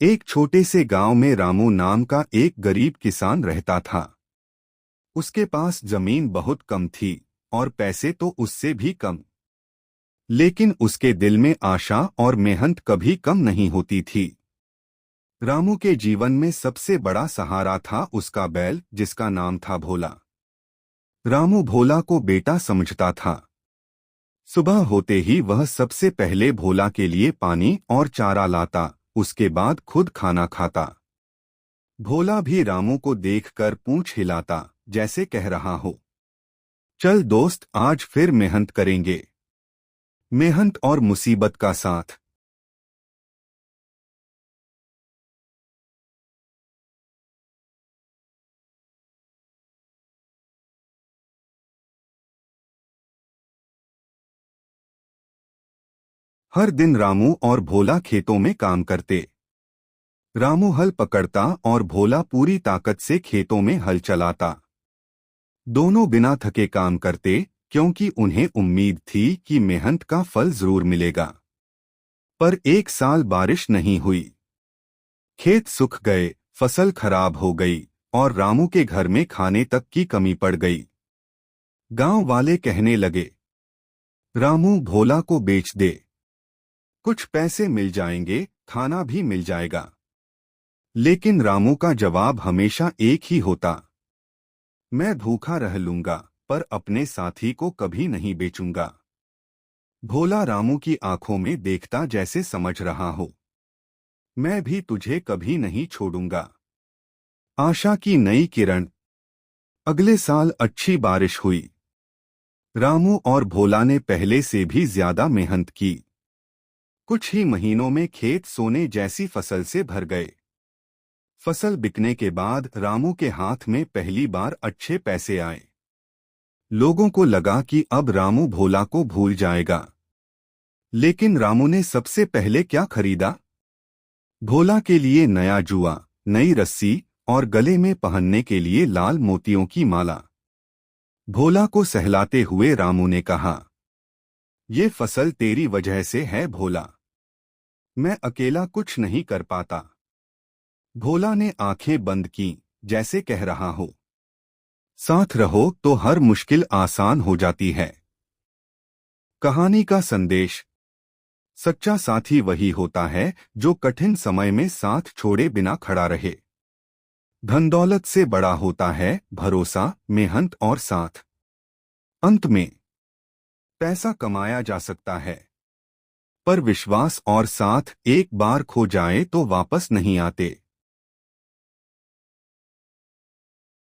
एक छोटे से गांव में रामू नाम का एक गरीब किसान रहता था। उसके पास जमीन बहुत कम थी और पैसे तो उससे भी कम। लेकिन उसके दिल में आशा और मेहनत कभी कम नहीं होती थी। रामू के जीवन में सबसे बड़ा सहारा था उसका बैल, जिसका नाम था भोला। रामू भोला को बेटा समझता था। सुबह होते ही वह सबसे पहले भोला के लिए पानी और चारा लाता, उसके बाद खुद खाना खाता। भोला भी रामू को देखकर पूंछ हिलाता, जैसे कह रहा हो, चल दोस्त, आज फिर मेहनत करेंगे। मेहनत और मुसीबत का साथ। हर दिन रामू और भोला खेतों में काम करते। रामू हल पकड़ता और भोला पूरी ताकत से खेतों में हल चलाता। दोनों बिना थके काम करते, क्योंकि उन्हें उम्मीद थी कि मेहनत का फल जरूर मिलेगा। पर एक साल बारिश नहीं हुई। खेत सूख गए, फसल खराब हो गई और रामू के घर में खाने तक की कमी पड़ गई। गांव वाले कहने लगे, रामू भोला को बेच दे, कुछ पैसे मिल जाएंगे, खाना भी मिल जाएगा। लेकिन रामू का जवाब हमेशा एक ही होता, मैं भूखा रह लूंगा, पर अपने साथी को कभी नहीं बेचूंगा। भोला रामू की आंखों में देखता, जैसे समझ रहा हो, मैं भी तुझे कभी नहीं छोड़ूंगा। आशा की नई किरण। अगले साल अच्छी बारिश हुई। रामू और भोला ने पहले से भी ज्यादा मेहनत की। कुछ ही महीनों में खेत सोने जैसी फसल से भर गए। फसल बिकने के बाद रामू के हाथ में पहली बार अच्छे पैसे आए। लोगों को लगा कि अब रामू भोला को भूल जाएगा। लेकिन रामू ने सबसे पहले क्या खरीदा? भोला के लिए नया जुआ, नई रस्सी और गले में पहनने के लिए लाल मोतियों की माला। भोला को सहलाते हुए रामू ने कहा, ये फसल तेरी वजह से है भोला, मैं अकेला कुछ नहीं कर पाता। भोला ने आंखें बंद की, जैसे कह रहा हो, साथ रहो तो हर मुश्किल आसान हो जाती है। कहानी का संदेश। सच्चा साथी वही होता है जो कठिन समय में साथ छोड़े बिना खड़ा रहे। धन दौलत से बड़ा होता है भरोसा, मेहनत और साथ। अंत में, पैसा कमाया जा सकता है, पर विश्वास और साथ एक बार खो जाए तो वापस नहीं आते।